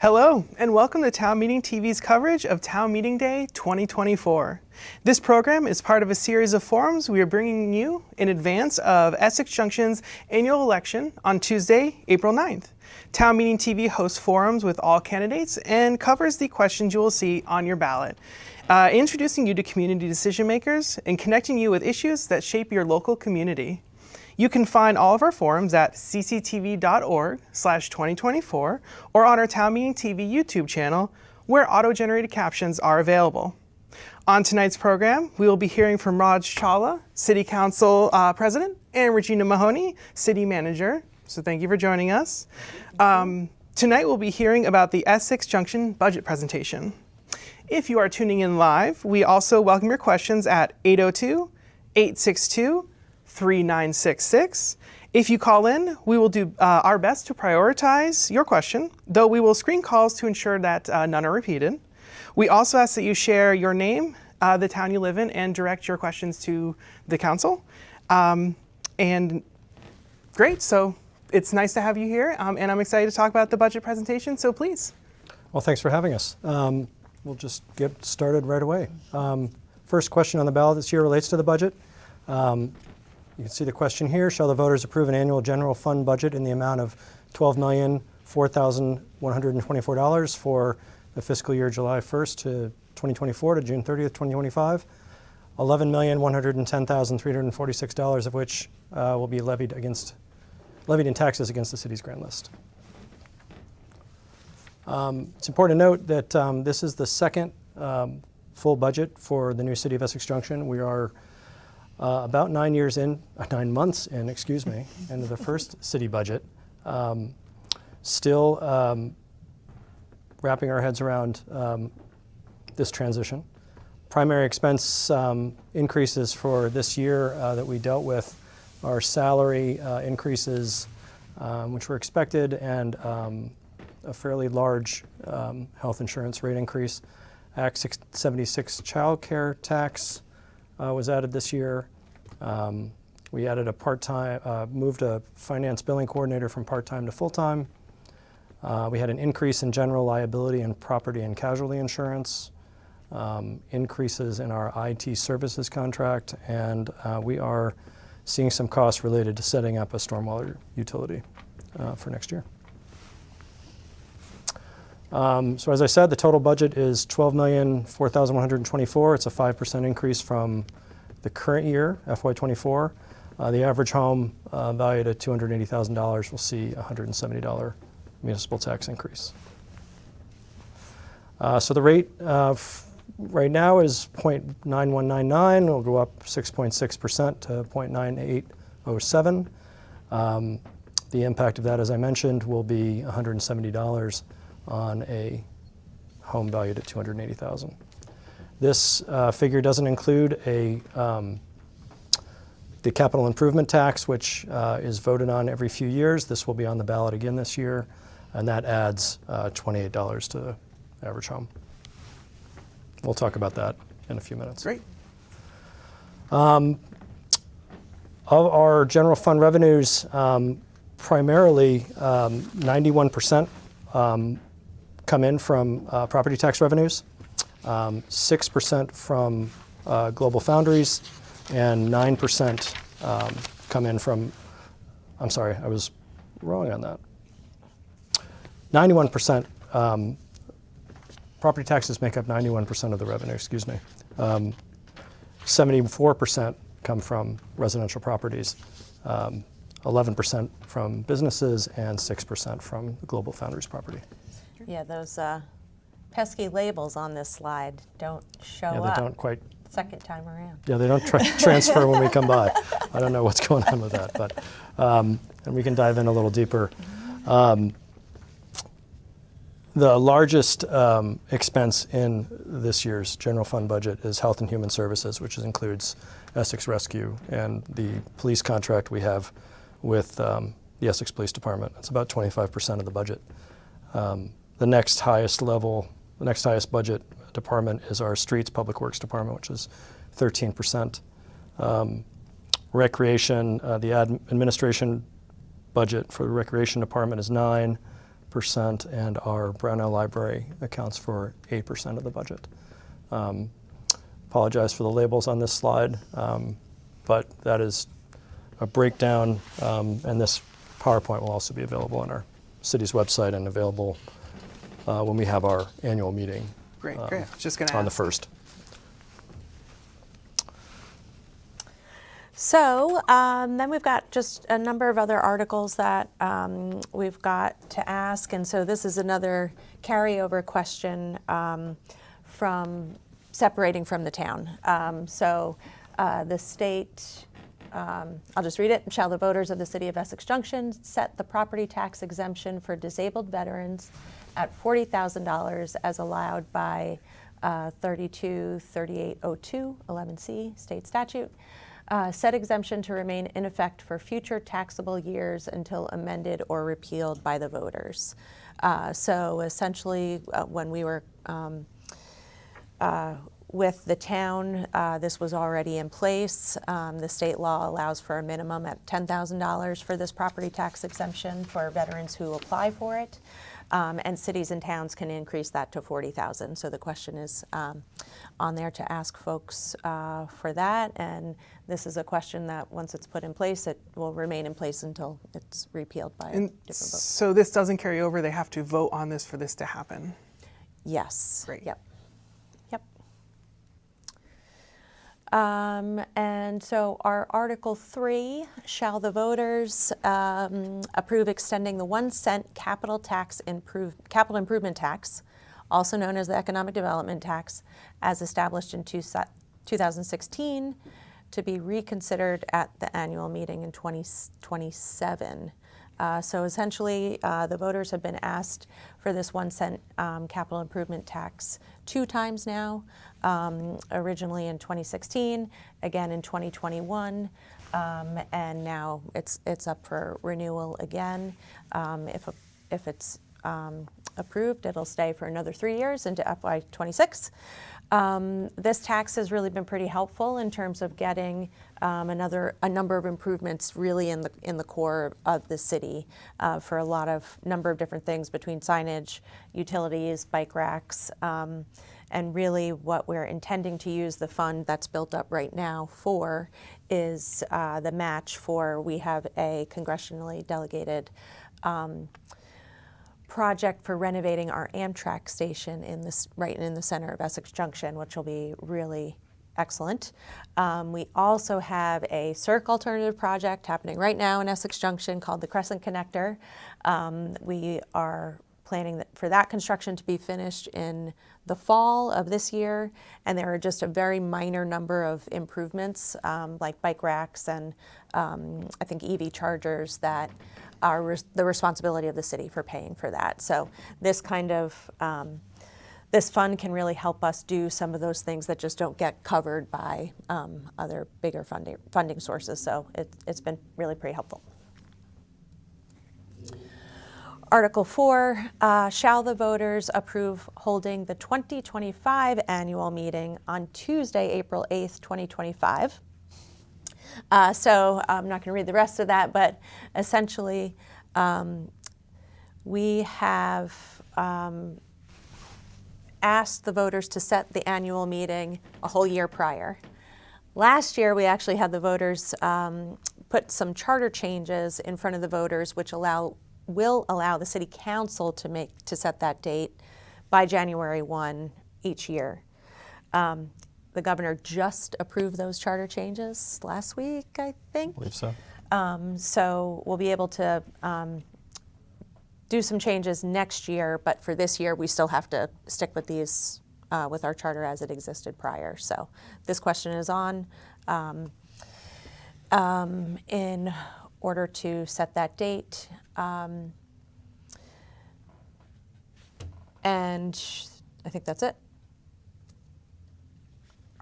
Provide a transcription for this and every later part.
Hello, and welcome to Town Meeting TV's coverage of Town Meeting Day 2024. This program is part of a series of forums we are bringing you in advance of Essex Junction's annual election on Tuesday, April 9th. Town Meeting TV hosts forums with all candidates and covers the questions you will see on your ballot, introducing you to community decision makers and connecting you with issues that shape your local community. You can find all of our forums at cctv.org/2024 or on our Town Meeting TV YouTube channel, where auto-generated captions are available. On tonight's program, we will be hearing from Raj Chawla, City Council President, and Regina Mahoney, City Manager. So thank you for joining us. Tonight we'll be hearing about the Essex Junction budget presentation. If you are tuning in live, we also welcome your questions at 802-862-3966. If you call in, we will do our best to prioritize your question, though we will screen calls to ensure that none are repeated. We also ask that you share your name, the town you live in, and direct your questions to the council. And great, so it's nice to have you here, and I'm excited to talk about the budget presentation, so please. Well, thanks for having us. We'll just get started right away. First question on the ballot this year relates to the budget. You can see the question here. Shall the voters approve an annual general fund budget in the amount of $12,004,124 for the fiscal year July 1st to 2024 to June 30th, 2025? $11,110,346 of which will be levied in taxes against the city's grand list. It's important to note that this is the second full budget for the new city of Essex Junction. We are about 9 months in, into the first city budget. Still wrapping our heads around this transition. Primary expense increases for this year that we dealt with are salary increases, which were expected, and a fairly large health insurance rate increase. Act 676 child care tax was added this year. We added a part-time, moved a finance billing coordinator from part-time to full-time. We had an increase in general liability and property and casualty insurance, increases in our IT services contract, and we are seeing some costs related to setting up a stormwater utility for next year. So as I said, the total budget is $12,004,124. It's a 5% increase from the current year, FY24. The average home valued at $280,000 will see a $170 municipal tax increase. So the rate right now is 0.9199. It'll go up 6.6% to 0.9807. The impact of that, as I mentioned, will be $170 on a home valued at $280,000. This figure doesn't include the capital improvement tax, which is voted on every few years. This will be on the ballot again this year, and that adds $28 to the average home. We'll talk about that in a few minutes. Great. Of our general fund revenues, primarily 91% come in from property tax revenues, 6% from Global Foundries, and 9% come in from, I'm sorry, I was wrong on that. 91%, property taxes make up 91% of the revenue, 74% come from residential properties, 11% from businesses, and 6% from the Global Foundries property. Yeah, those pesky labels on this slide don't show up. Yeah, they don't quite. Second time around. Yeah, they don't transfer when we come by. I don't know what's going on with that, but and we can dive in a little deeper. The largest expense in this year's general fund budget is Health and Human Services, which includes Essex Rescue and the police contract we have with the Essex Police Department. It's about 25% of the budget. The next highest budget department is our Streets Public Works Department, which is 13%. Recreation, the administration budget for the Recreation Department is 9%. 5%, and our Brownell Library accounts for 8% of the budget. Apologize for the labels on this slide, but that is a breakdown, and this PowerPoint will also be available on our city's website and available when we have our annual meeting. Great. I was just going to on the ask. 1st. So then we've got just a number of other articles that we've got to ask. And so this is another carryover question from separating from the town. The state, I'll just read it. Shall the voters of the city of Essex Junction set the property tax exemption for disabled veterans at $40,000 as allowed by 323802 11C state statute? Said exemption to remain in effect for future taxable years until amended or repealed by the voters. So essentially, when we were with the town, this was already in place. The state law allows for a minimum at $10,000 for this property tax exemption for veterans who apply for it. And cities and towns can increase that to $40,000. So the question is on there to ask folks for that. And this is a question that once it's put in place, it will remain in place until it's repealed by a different vote. So this doesn't carry over. They have to vote on this for this to happen. Yes. Great. Yep. And so our Article 3, shall the voters approve extending the 1 cent capital improvement tax, also known as the economic development tax, as established in 2016, to be reconsidered at the annual meeting in 2027. So essentially, the voters have been asked for this 1 cent capital improvement tax 2 times now, originally in 2016, again in 2021, and now it's up for renewal again. If it's approved, it'll stay for another 3 years into FY26. This tax has really been pretty helpful in terms of getting a number of improvements really in the core of the city for a number of different things between signage, utilities, bike racks, and really what we're intending to use the fund that's built up right now for is the match for, we have a congressionally delegated project for renovating our Amtrak station right in the center of Essex Junction, which will be really excellent. We also have a circ alternative project happening right now in Essex Junction called the Crescent Connector. We are planning for that construction to be finished in the fall of this year, and there are just a very minor number of improvements like bike racks and I think EV chargers that are the responsibility of the city for paying for that. So this kind of this fund can really help us do some of those things that just don't get covered by other bigger funding sources. So it's been really pretty helpful. Article 4, shall the voters approve holding the 2025 annual meeting on Tuesday, April 8th, 2025? So I'm not going to read the rest of that, but essentially we have asked the voters to set the annual meeting a whole year prior. Last year, we actually had the voters put some charter changes in front of the voters, which will allow the city council to set that date by January 1 each year. The governor just approved those charter changes last week, I think. I believe so. So we'll be able to do some changes next year, but for this year, we still have to stick with these, with our charter as it existed prior. So this question is on in order to set that date. And I think that's it.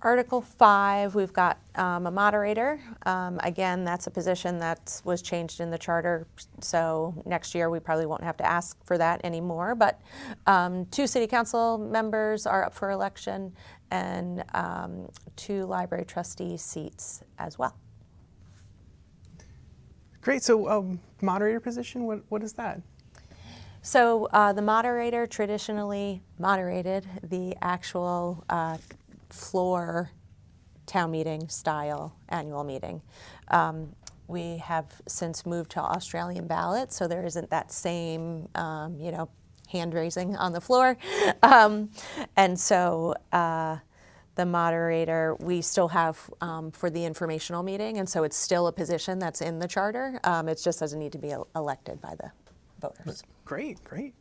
Article 5, we've got a moderator. Again, that's a position that was changed in the charter, so next year we probably won't have to ask for that anymore. But 2 city council members are up for election and 2 library trustee seats as well. Great. So moderator position, what is that? So the moderator traditionally moderated the actual floor town meeting style annual meeting. We have since moved to Australian ballot, so there isn't that same, hand raising on the floor. And so the moderator, we still have for the informational meeting, and so it's still a position that's in the charter. It just doesn't need to be elected by the voters. Great, great.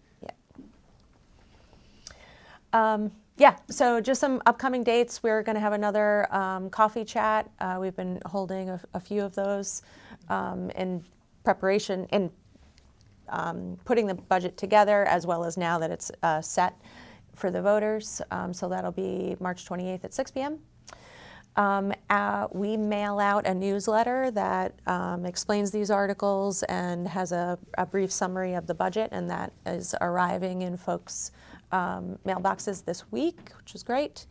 Yeah, so just some upcoming dates. We're going to have another coffee chat. We've been holding a few of those in preparation, in putting the budget together, as well as now that it's set for the voters. So that'll be March 28th at 6 p.m. We mail out a newsletter that explains these articles and has a brief summary of the budget, and that is arriving in folks' mailboxes this week, which is great.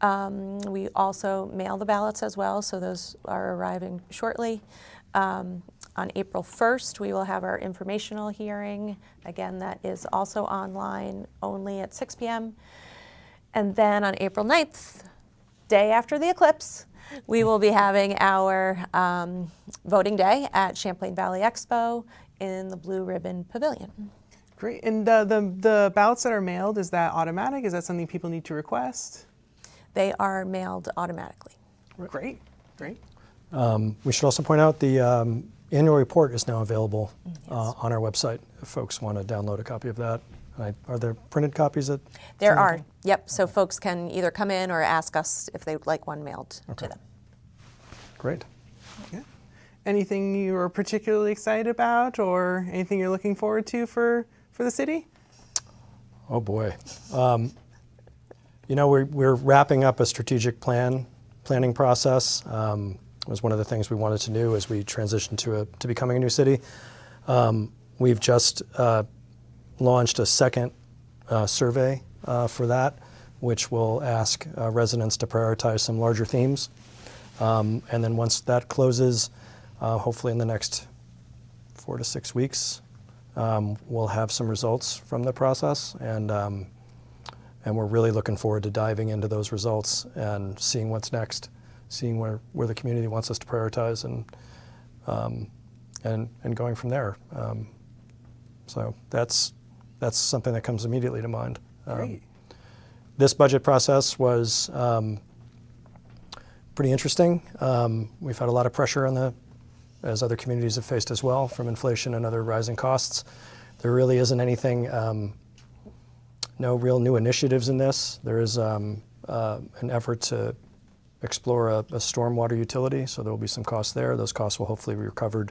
We also mail the ballots as well, so those are arriving shortly. On April 1st, we will have our informational hearing. Again, that is also online only at 6 p.m. And then on April 9th, day after the eclipse, we will be having our voting day at Champlain Valley Expo in the Blue Ribbon Pavilion. Great. And the ballots that are mailed, is that automatic? Is that something people need to request? They are mailed automatically. Great, great. We should also point out the annual report is now available on our website if folks want to download a copy of that. Are there printed copies? There are, yep. So folks can either come in or ask us if they'd like one mailed to them. Great. Yeah. Anything you are particularly excited about, or anything you're looking forward to for the city? Oh boy. We're wrapping up a strategic planning process. It was one of the things we wanted to do as we transitioned to becoming a new city. We've just launched a second survey for that, which will ask residents to prioritize some larger themes. And then once that closes, hopefully in the next 4 to 6 weeks, we'll have some results from the process, and we're really looking forward to diving into those results and seeing what's next, seeing where the community wants us to prioritize, and going from there. So that's something that comes immediately to mind. Great. This budget process was pretty interesting. We've had a lot of pressure as other communities have faced as well, from inflation and other rising costs. There really isn't anything, no real new initiatives in this. There is an effort to explore a stormwater utility, so there will be some costs there. Those costs will hopefully be recovered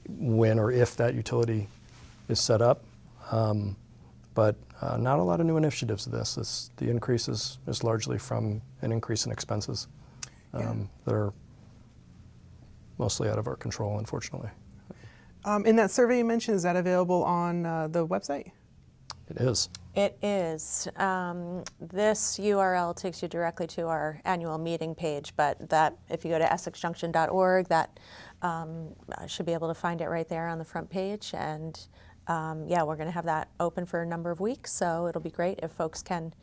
when or if that utility is set up. But not a lot of new initiatives to this. The increase is largely from an increase in expenses that are mostly out of our control, unfortunately. In that survey you mentioned, is that available on the website? It is. It is. This URL takes you directly to our annual meeting page, but that if you go to essexjunction.org, that should be able to find it right there on the front page. And we're going to have that open for a number of weeks, so it'll be great if folks can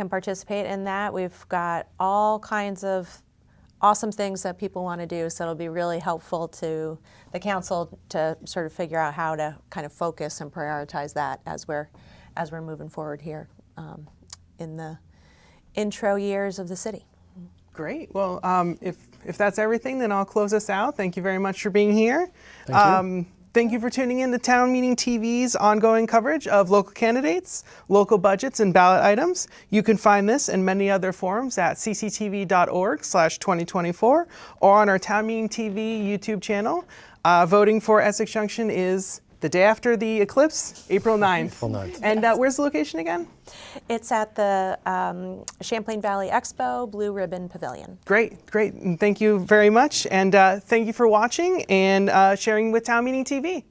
participate in that. We've got all kinds of awesome things that people want to do, so it'll be really helpful to the council to sort of figure out how to kind of focus and prioritize that as we're moving forward here in the intro years of the city. Great. Well, if that's everything, then I'll close us out. Thank you very much for being here. Thank you. Thank you for tuning in to Town Meeting TV's ongoing coverage of local candidates, local budgets, and ballot items. You can find this and many other forums at cctv.org/2024 or on our Town Meeting TV YouTube channel. Voting for Essex Junction is the day after the eclipse, April 9th. April 9th. And where's the location again? It's at the Champlain Valley Expo Blue Ribbon Pavilion. Great. And thank you very much. And thank you for watching and sharing with Town Meeting TV.